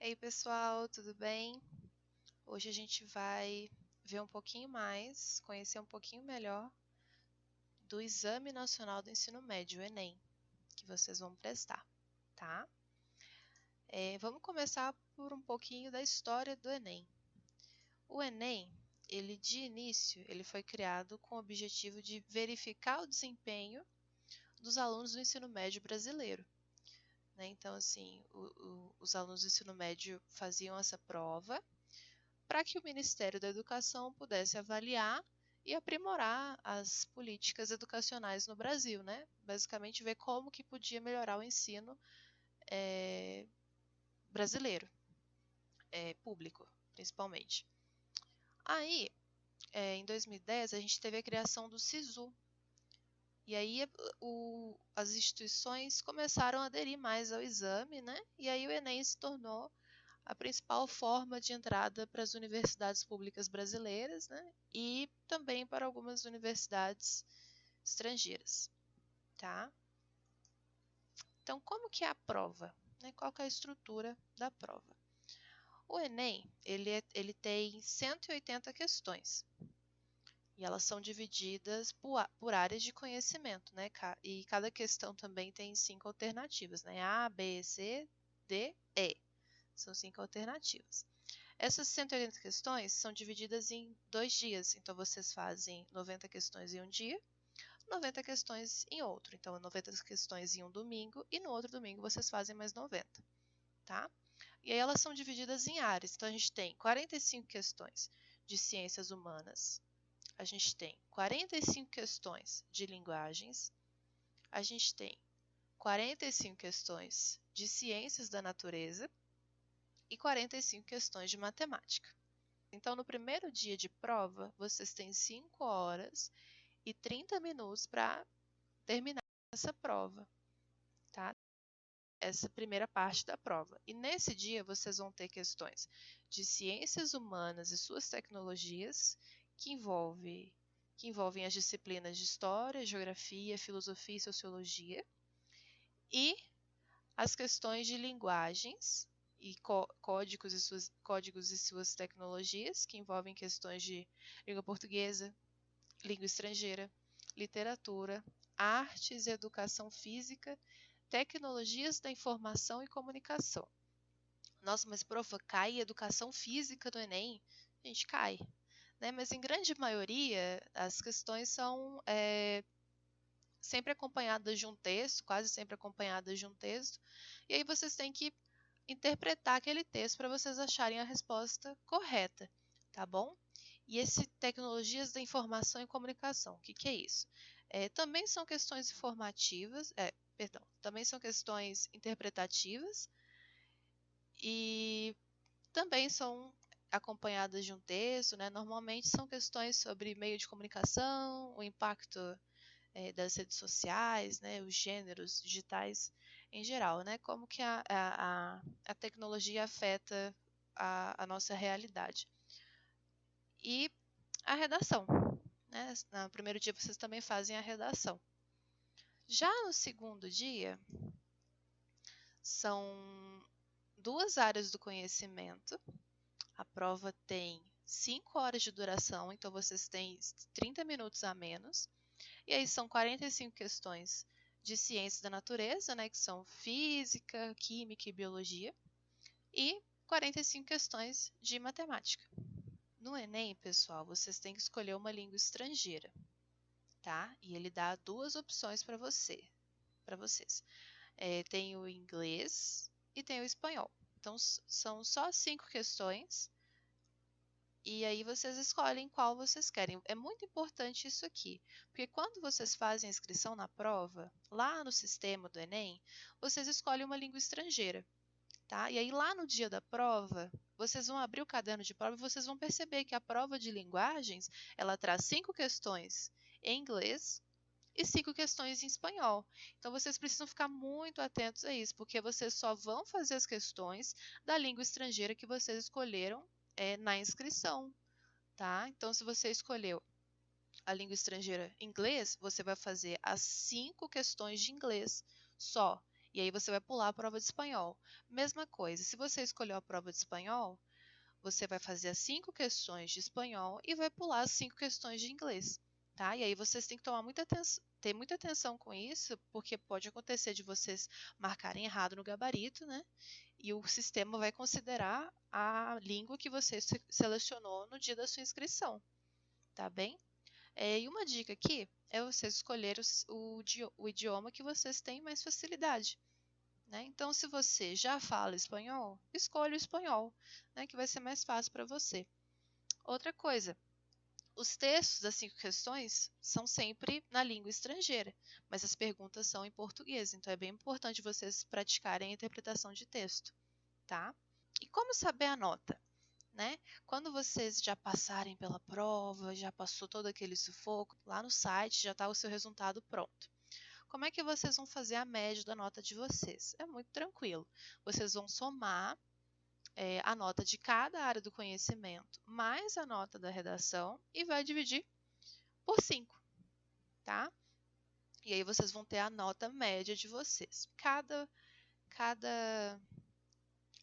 Ei pessoal, tudo bem? Hoje a gente vai ver um pouquinho mais, conhecer um pouquinho melhor do Exame Nacional do Ensino Médio, o Enem, que vocês vão prestar, tá? Vamos começar por um pouquinho da história do Enem. O Enem, de início, ele foi criado com o objetivo de verificar o desempenho dos alunos do ensino médio brasileiro. Então, assim, os alunos do ensino médio faziam essa prova para que o Ministério da Educação pudesse avaliar e aprimorar as políticas educacionais no Brasil, né? Basicamente ver como que podia melhorar o ensino brasileiro, público, principalmente. Aí, em 2010, a gente teve a criação do SISU, e aí as instituições começaram a aderir mais ao exame, né? E aí o Enem se tornou a principal forma de entrada para as universidades públicas brasileiras, né? E também para algumas universidades estrangeiras, tá? Então, como que é a prova? Né? Qual que é a estrutura da prova? O Enem, ele tem 180 questões, e elas são divididas por áreas de conhecimento, né? E cada questão também tem 5 alternativas, né? A, B, C, D, E. São 5 alternativas. Essas 180 questões são divididas em 2 dias, então vocês fazem 90 questões em um dia, 90 questões em outro. Então, 90 questões em um domingo e no outro domingo vocês fazem mais 90, tá? E aí elas são divididas em áreas. Então, a gente tem 45 questões de ciências humanas, a gente tem 45 questões de linguagens, a gente tem 45 questões de ciências da natureza e 45 questões de matemática. Então, no primeiro dia de prova, vocês têm 5 horas e 30 minutos para terminar essa prova, tá? Essa primeira parte da prova. E nesse dia, vocês vão ter questões de ciências humanas e suas tecnologias, que envolvem as disciplinas de História, Geografia, Filosofia e Sociologia, e as questões de linguagens e códigos e suas tecnologias, que envolvem questões de língua portuguesa, língua estrangeira, literatura, artes e educação física, tecnologias da informação e comunicação. Nossa, mas profa, cai educação física do Enem? A gente cai. Né? Mas em grande maioria, as questões são sempre acompanhadas de um texto, quase sempre acompanhadas de um texto, e aí vocês têm que interpretar aquele texto para vocês acharem a resposta correta, tá bom? E esse tecnologias da informação e comunicação, o que é isso? Também são questões informativas, também são questões interpretativas e também são acompanhadas de um texto, né? Normalmente são questões sobre meio de comunicação, o impacto das redes sociais, né? Os gêneros digitais em geral, né? Como que a tecnologia afeta a nossa realidade. E a redação, né? No primeiro dia vocês também fazem a redação. Já no segundo dia, são 2 áreas do conhecimento. A prova tem 5 horas de duração, então vocês têm 30 minutos a menos. E aí são 45 questões de ciências da natureza, né, que são física, química e biologia, e 45 questões de matemática. No Enem, pessoal, vocês têm que escolher uma língua estrangeira, tá? E ele dá 2 opções para vocês. Tem o inglês e tem o espanhol. Então, são só 5 questões. E aí vocês escolhem qual vocês querem. É muito importante isso aqui, porque quando vocês fazem a inscrição na prova, lá no sistema do Enem, vocês escolhem uma língua estrangeira, tá? E aí lá no dia da prova, vocês vão abrir o caderno de prova e vocês vão perceber que a prova de linguagens, ela traz 5 questões em inglês e 5 questões em espanhol. Então vocês precisam ficar muito atentos a isso, porque vocês só vão fazer as questões da língua estrangeira que vocês escolheram na inscrição, tá? Então, se você escolheu a língua estrangeira inglês, você vai fazer as 5 questões de inglês só. E aí você vai pular a prova de espanhol. Mesma coisa, se você escolheu a prova de espanhol, você vai fazer as 5 questões de espanhol e vai pular as 5 questões de inglês, tá? E aí vocês têm que tomar ter muita atenção com isso, porque pode acontecer de vocês marcarem errado no gabarito, né? E o sistema vai considerar a língua que você selecionou no dia da sua inscrição, tá bem? E uma dica aqui é vocês escolherem o idioma que vocês têm mais facilidade. Né? Então, se você já fala espanhol, escolha o espanhol, né, que vai ser mais fácil para você. Outra coisa, os textos das 5 questões são sempre na língua estrangeira, mas as perguntas são em português, então é bem importante vocês praticarem a interpretação de texto, tá? E como saber a nota? Né? Quando vocês já passarem pela prova, já passou todo aquele sufoco, lá no site já está o seu resultado pronto. Como é que vocês vão fazer a média da nota de vocês? É muito tranquilo. Vocês vão somar a nota de cada área do conhecimento mais a nota da redação e vai dividir por 5, tá? E aí vocês vão ter a nota média de vocês. Cada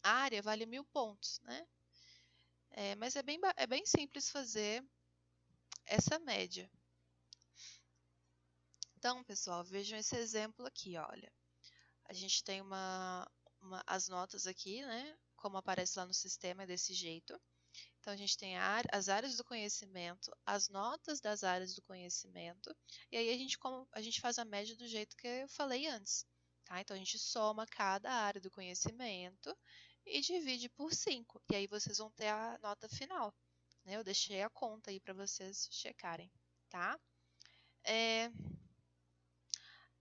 área vale 1000 pontos, né? Mas é bem simples fazer essa média. Então, pessoal, vejam esse exemplo aqui, olha. A gente tem as notas aqui, né? Como aparece lá no sistema, é desse jeito. Então, a gente tem as áreas do conhecimento, as notas das áreas do conhecimento, e aí a gente faz a média do jeito que eu falei antes. Tá? Então, a gente soma cada área do conhecimento e divide por 5. E aí vocês vão ter a nota final. Né? Eu deixei a conta aí para vocês checarem. Tá?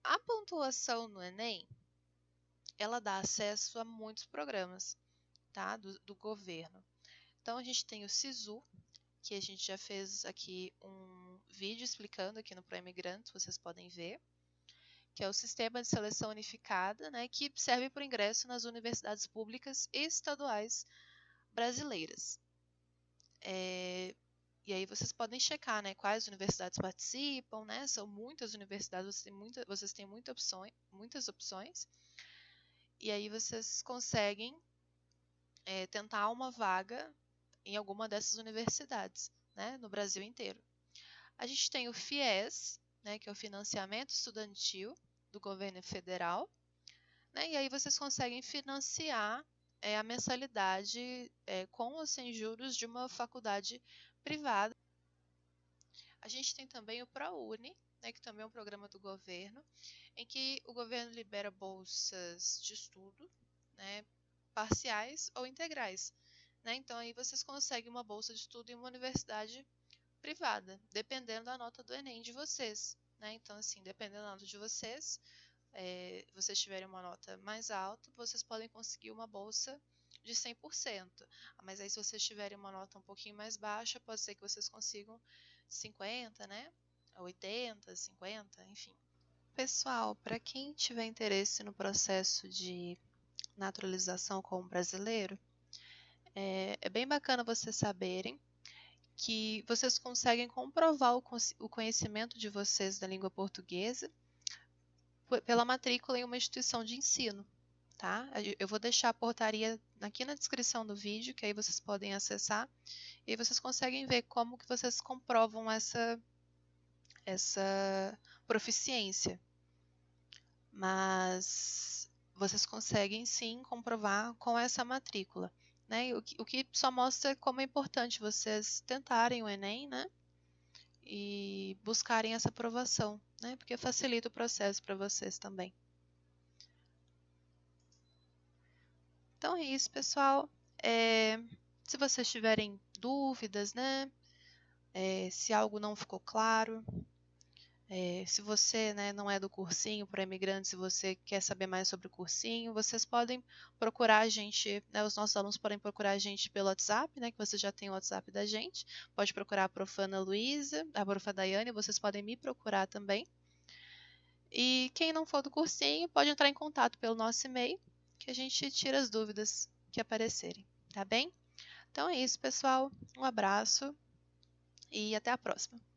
A pontuação no Enem, ela dá acesso a muitos programas, tá? do governo. Então, a gente tem o SISU, que a gente já fez aqui um vídeo explicando aqui no ProImigrantes, vocês podem ver, que é o Sistema de Seleção Unificada, né, que serve para o ingresso nas universidades públicas e estaduais brasileiras. E aí vocês podem checar, né, quais universidades participam, né, são muitas universidades, vocês têm muitas opções, e aí vocês conseguem tentar uma vaga em alguma dessas universidades, né, no Brasil inteiro. A gente tem o FIES, né, que é o Financiamento Estudantil do Governo Federal, né, e aí vocês conseguem financiar a mensalidade com ou sem juros de uma faculdade privada. A gente tem também o ProUni, né, que também é um programa do governo, em que o governo libera bolsas de estudo, né, parciais ou integrais. Né? Então, aí vocês conseguem uma bolsa de estudo em uma universidade privada, dependendo da nota do Enem de vocês. Né? Então, assim, dependendo da nota de vocês, vocês tiverem uma nota mais alta, vocês podem conseguir uma bolsa de 100%. Mas aí, se vocês tiverem uma nota um pouquinho mais baixa, pode ser que vocês consigam 50, né? 80, 50, enfim. Pessoal, para quem tiver interesse no processo de naturalização como brasileiro, é bem bacana vocês saberem que vocês conseguem comprovar o conhecimento de vocês da língua portuguesa pela matrícula em uma instituição de ensino. Tá? Eu vou deixar a portaria aqui na descrição do vídeo, que aí vocês podem acessar, e aí vocês conseguem ver como que vocês comprovam essa proficiência. Mas vocês conseguem sim comprovar com essa matrícula. Né? O que só mostra como é importante vocês tentarem o Enem, né? E buscarem essa aprovação, né? Porque facilita o processo para vocês também. Então é isso, pessoal. Se vocês tiverem dúvidas, né? Se algo não ficou claro, se você, né, não é do cursinho para imigrantes, se você quer saber mais sobre o cursinho, vocês podem procurar a gente, né, os nossos alunos podem procurar a gente pelo WhatsApp, né, que você já tem o WhatsApp da gente. Pode procurar a prof. Ana Luísa, a prof. Daiane, vocês podem me procurar também. E quem não for do cursinho, pode entrar em contato pelo nosso e-mail, que a gente tira as dúvidas que aparecerem, tá bem? Então é isso, pessoal. Um abraço e até a próxima.